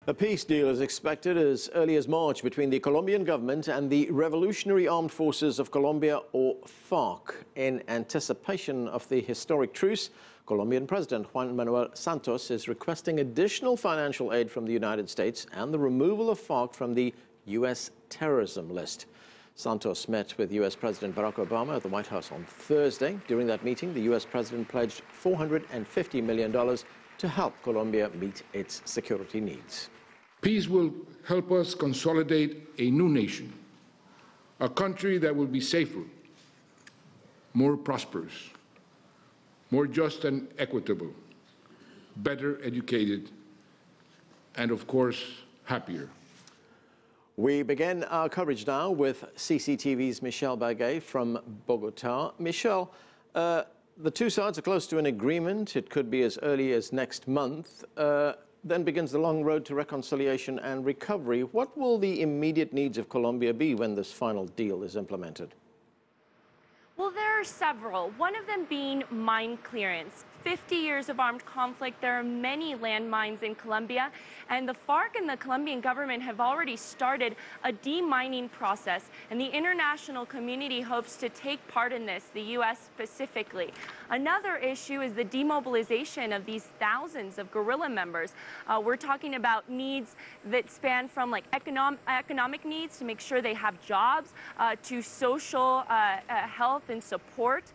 A peace deal is expected as early as March between the Colombian government and the Revolutionary Armed Forces of Colombia, or FARC. In anticipation of the historic truce, Colombian President Juan Manuel Santos is requesting additional financial aid from the United States and the removal of FARC from the U.S. terrorism list. Santos met with U.S. President Barack Obama at the White House on Thursday. During that meeting, the U.S. president pledged $450 million to help Colombia meet its security needs. Peace will help us consolidate a new nation, a country that will be safer, more prosperous, more just and equitable, better educated, and of course, happier. We begin our coverage now with CCTV's Michelle Begue from Bogota. Michelle, the two sides are close to an agreement. It could be as early as next month. Then begins the long road to reconciliation and recovery. What will the immediate needs of Colombia be when this final deal is implemented? Well, there are several, one of them being mine clearance. 50 years of armed conflict, there are many landmines in Colombia, and the FARC and the Colombian government have already started a demining process, and the international community hopes to take part in this, the U.S. specifically. Another issue is the demobilization of these thousands of guerrilla members. We're talking about needs that span from like economic needs to make sure they have jobs, to social health and support.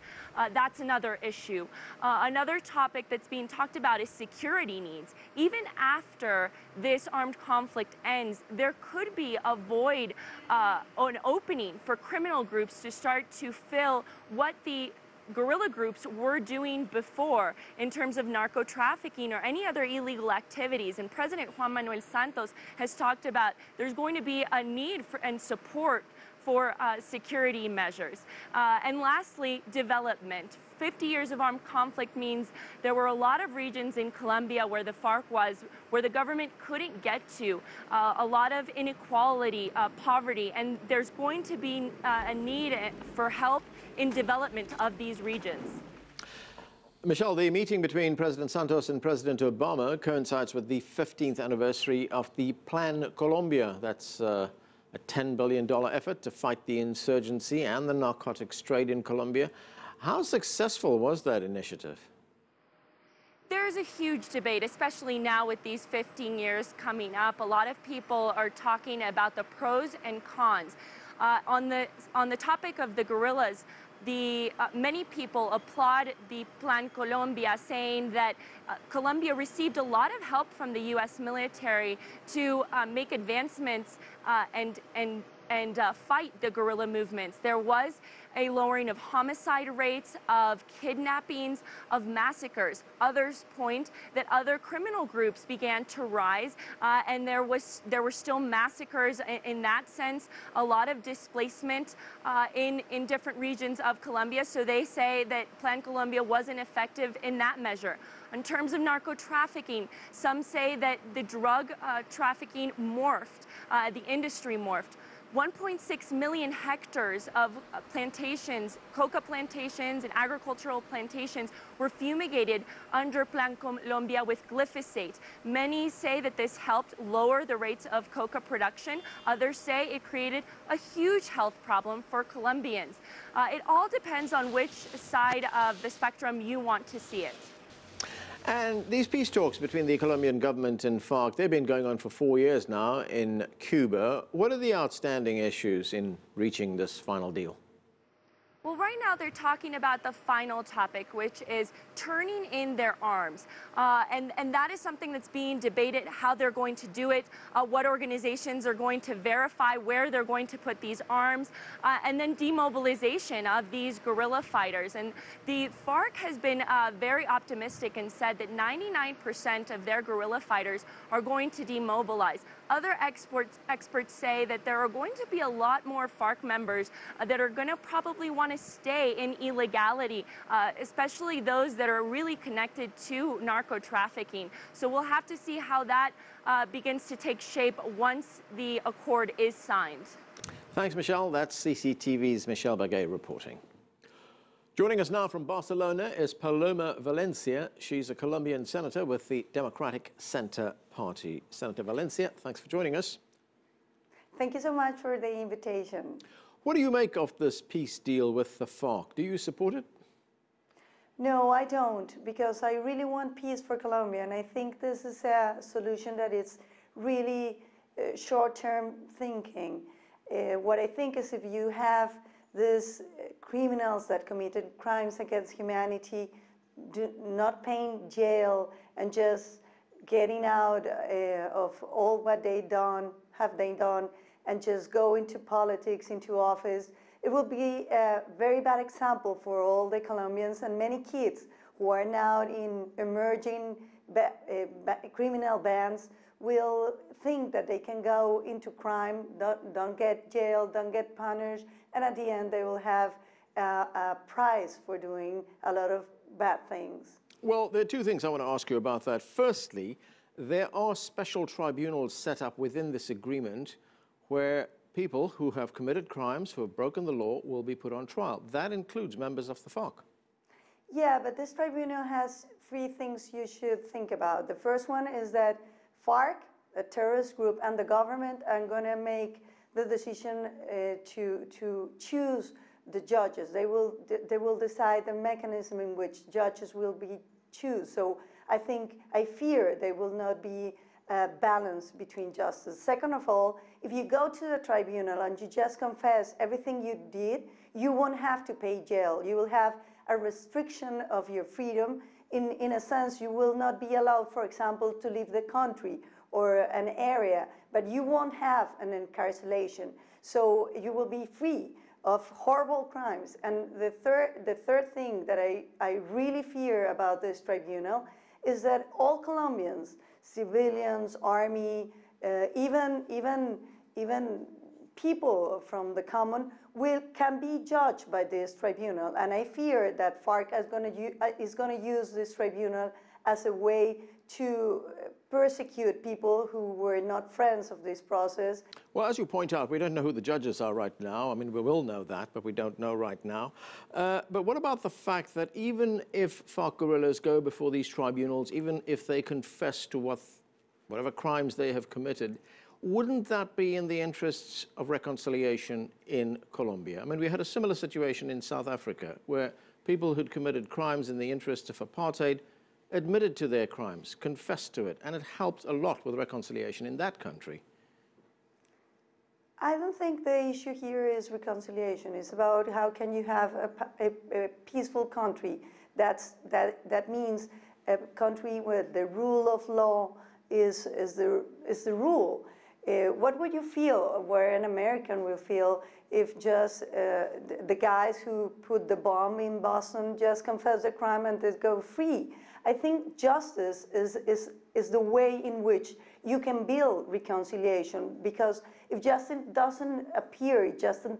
That's another issue. Another topic that's being talked about is security needs. Even after this armed conflict ends, there could be a void, an opening for criminal groups to start to fill what the guerrilla groups were doing before in terms of narco trafficking or any other illegal activities. And President Juan Manuel Santos has talked about there's going to be a need for and support for security measures. And lastly, development. 50 years of armed conflict means there were a lot of regions in Colombia where the FARC was, where the government couldn't get to, a lot of inequality, poverty, and there's going to be a need for help in development of these regions. Michelle, the meeting between President Santos and President Obama coincides with the 15th anniversary of the Plan Colombia. That's a $10 billion effort to fight the insurgency and the narcotics trade in Colombia. How successful was that initiative? There's a huge debate, especially now with these 15 years coming up. A lot of people are talking about the pros and cons. On the topic of the guerrillas, many people applaud the Plan Colombia, saying that Colombia received a lot of help from the U.S. military to make advancements and fight the guerrilla movements. There was a lowering of homicide rates, of kidnappings, of massacres. Others point that other criminal groups began to rise, and there were still massacres in that sense, a lot of displacement in different regions of Colombia. So they say that Plan Colombia wasn't effective in that measure. In terms of narco trafficking, some say that the drug trafficking morphed, the industry morphed. 1.6 million hectares of plantations, coca plantations and agricultural plantations were fumigated under Plan Colombia with glyphosate. Many say that this helped lower the rates of coca production. Others say it created a huge health problem for Colombians. It all depends on which side of the spectrum you want to see it. And these peace talks between the Colombian government and FARC, they've been going on for 4 years now in Cuba. What are the outstanding issues in reaching this final deal? Well, right now they're talking about the final topic, which is turning in their arms. And that is something that's being debated, how they're going to do it, what organizations are going to verify where they're going to put these arms, and then demobilization of these guerrilla fighters. And the FARC has been very optimistic and said that 99% of their guerrilla fighters are going to demobilize. Other experts say that there are going to be a lot more FARC members that are going to probably want to stay in illegality, especially those that are really connected to narco trafficking. So we'll have to see how that begins to take shape once the accord is signed. Thanks, Michelle. That's CCTV's Michelle Begue reporting. Joining us now from Barcelona is Paloma Valencia. She's a Colombian senator with the Democratic Center Party. Senator Valencia, thanks for joining us. Thank you so much for the invitation. What do you make of this peace deal with the FARC? Do you support it? No, I don't, because I really want peace for Colombia, and I think this is a solution that is really short-term thinking. What I think is if you have these criminals that committed crimes against humanity not paying jail and just getting out of all what they have done, and just go into politics, into office, it will be a very bad example for all the Colombians and many kids who are now in emerging criminal bands will think that they can go into crime, don't get jailed, don't get punished, and at the end they will have a prize for doing a lot of bad things. Well, there are two things I want to ask you about that. Firstly, there are special tribunals set up within this agreement where people who have committed crimes, who have broken the law, will be put on trial. That includes members of the FARC. Yeah, but this tribunal has three things you should think about. The first one is that FARC, a terrorist group, and the government are going to make the decision to choose the judges. They will decide the mechanism in which judges will be chosen. So I fear there will not be a balance between justice. Second of all, if you go to the tribunal and you just confess everything you did, you won't have to pay jail. You will have a restriction of your freedom. In a sense, you will not be allowed, for example, to leave the country or an area, but you won't have an incarceration. So you will be free of horrible crimes. And the third thing that I really fear about this tribunal is that all Colombians, civilians, army, even people from the common can be judged by this tribunal. And I fear that FARC is going to use this tribunal as a way to persecute people who were not friends of this process. Well, as you point out, we don't know who the judges are right now. I mean, we will know that, but we don't know right now. But what about the fact that even if FARC guerrillas go before these tribunals, even if they confess to whatever crimes they have committed, wouldn't that be in the interests of reconciliation in Colombia? I mean, we had a similar situation in South Africa, where people who'd committed crimes in the interests of apartheid admitted to their crimes, confessed to it, and it helped a lot with reconciliation in that country. I don't think the issue here is reconciliation. It's about how can you have a peaceful country. That means a country where the rule of law is the rule. What would you feel, where an American will feel, if just the guys who put the bomb in Boston just confess the crime and just go free? I think justice is the way in which you can build reconciliation, because if justice doesn't appear, justice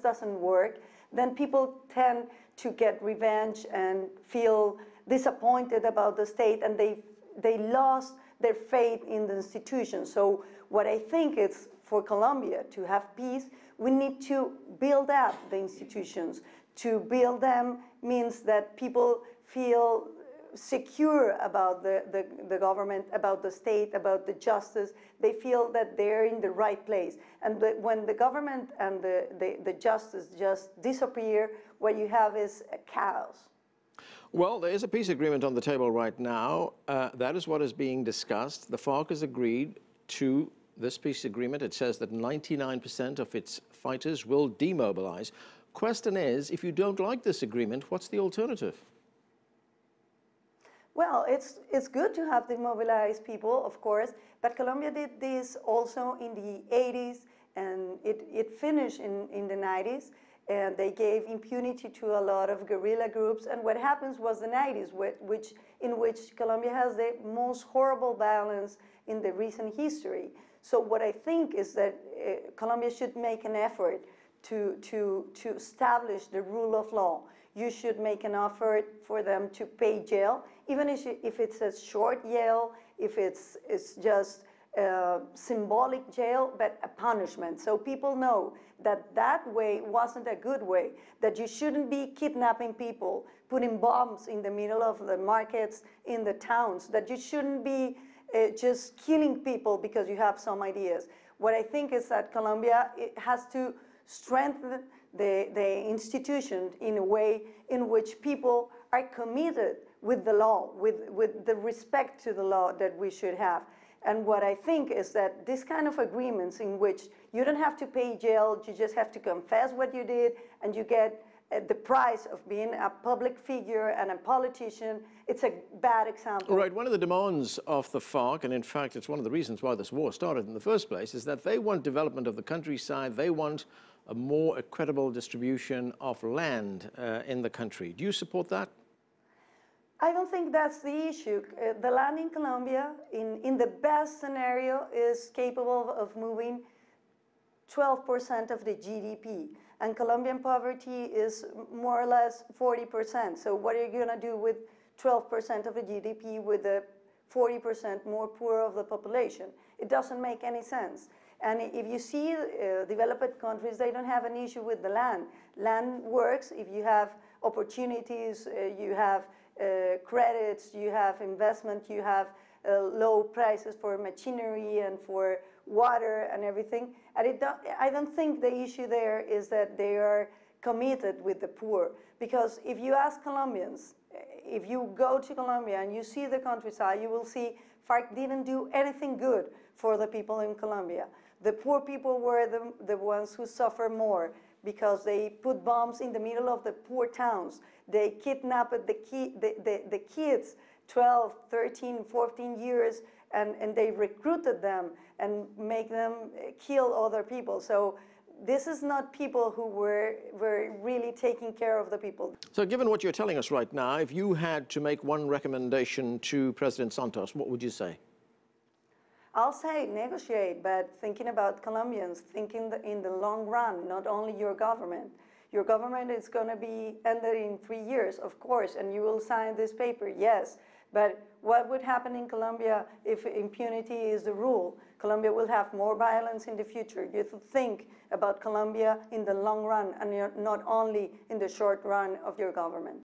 doesn't work, then people tend to get revenge and feel disappointed about the state, and they lost their faith in the institutions. So what I think is, for Colombia to have peace, we need to build up the institutions. To build them means that people feel secure about the government, about the state, about the justice. They feel that they're in the right place. And when the government and the justice just disappear, what you have is a chaos. Well, there is a peace agreement on the table right now. That is what is being discussed. The FARC has agreed to this peace agreement. It says that 99% of its fighters will demobilize. Question is, if you don't like this agreement, what's the alternative? Well, it's good to have demobilized people, of course, but Colombia did this also in the 80s, and it finished in the 90s, and they gave impunity to a lot of guerrilla groups. And what happens was the 90s, in which Colombia has the most horrible violence in the recent history. So what I think is that Colombia should make an effort to establish the rule of law. You should make an effort for them to pay jail, even if it's a short jail, if it's just symbolic jail, but a punishment. So people know that way wasn't a good way, that you shouldn't be kidnapping people, putting bombs in the middle of the markets, in the towns, that you shouldn't be just killing people because you have some ideas. What I think is that Colombia has to strengthen the institution in a way in which people are committed with the law, with the respect to the law that we should have. And what I think is that this kind of agreements in which you don't have to pay jail, you just have to confess what you did, and you get the price of being a public figure and a politician, it's a bad example. Right, one of the demands of the FARC, and in fact it's one of the reasons why this war started in the first place, is that they want development of the countryside, they want a more equitable distribution of land in the country. Do you support that? I don't think that's the issue. The land in Colombia, in the best scenario, is capable of moving 12% of the GDP. And Colombian poverty is more or less 40%. So what are you going to do with 12% of the GDP with the 40% more poor of the population? It doesn't make any sense. And if you see developed countries, they don't have an issue with the land. Land works if you have opportunities, you have credits, you have investment, you have low prices for machinery and for water and everything. And I don't think the issue there is that they are committed with the poor. Because if you ask Colombians, if you go to Colombia and you see the countryside, you will see FARC didn't do anything good for the people in Colombia. The poor people were the ones who suffer more because they put bombs in the middle of the poor towns. They kidnapped the kids, 12, 13, 14 years, and they recruited them and make them kill other people. So this is not people who were really taking care of the people. So given what you're telling us right now, if you had to make one recommendation to President Santos, what would you say? I'll say negotiate, but thinking about Colombians, thinking in the long run, not only your government. Your government is going to be ended in 3 years, of course, and you will sign this paper, yes. But what would happen in Colombia if impunity is the rule? Colombia will have more violence in the future. You have to think about Colombia in the long run and not only in the short run of your government.